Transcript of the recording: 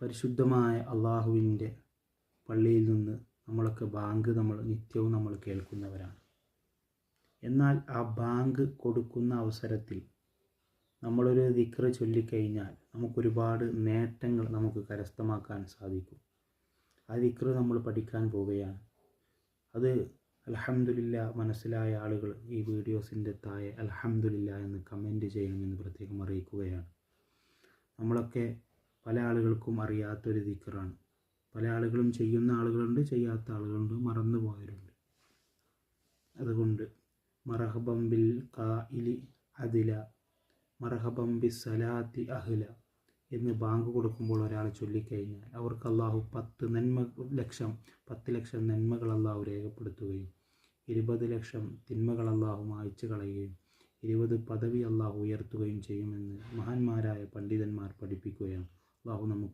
പരിശുദ്ധമായ അള്ളാഹുവിൻ്റെ പള്ളിയിൽ നിന്ന് നമ്മളൊക്കെ ബാങ്ക് നിത്യവും നമ്മൾ കേൾക്കുന്നവരാണ്. എന്നാൽ ആ ബാങ്ക് കൊടുക്കുന്ന അവസരത്തിൽ നമ്മളൊരു ദിക്റ് ചൊല്ലിക്കഴിഞ്ഞാൽ നമുക്കൊരുപാട് നേട്ടങ്ങൾ നമുക്ക് കരസ്ഥമാക്കാൻ സാധിക്കും. ആ ദിക്റ് നമ്മൾ പഠിക്കാൻ പോവുകയാണ്. അത് അൽഹംദുലില്ലാ മനസ്സിലായ ആളുകൾ ഈ വീഡിയോസിൻ്റെ താഴെ അൽഹംദുലില്ലാ എന്ന് കമൻറ്റ് ചെയ്യണമെന്ന് പ്രത്യേകം അറിയിക്കുകയാണ്. നമ്മളൊക്കെ പല ആളുകൾക്കും അറിയാത്തൊരു ദിക്റാണ്. പല ആളുകളും ചെയ്യുന്ന ആളുകളുണ്ട്, ചെയ്യാത്ത ആളുകളുണ്ട്, മറന്നു പോയവരുണ്ട്. അതുകൊണ്ട് മർഹബൻ ബിൽ ഖായിലി അദില മർഹബൻ ബിസ് സലാത്തി അഹ്ല എന്ന് ബാങ്ക് കൊടുക്കുമ്പോൾ ഒരാൾ ചൊല്ലിക്കഴിഞ്ഞാൽ അവർക്ക് അള്ളാഹു 10 ലക്ഷം നന്മകൾ അള്ളാഹു രേഖപ്പെടുത്തുകയും 20 ലക്ഷം തിന്മകൾ അള്ളാഹു മായ്ച്ചു കളയുകയും 20 പദവി അള്ളാഹു ഉയർത്തുകയും ചെയ്യുമെന്ന് മഹാന്മാരായ പണ്ഡിതന്മാർ പഠിപ്പിക്കുകയാണ്. അള്ളാഹു നമുക്ക്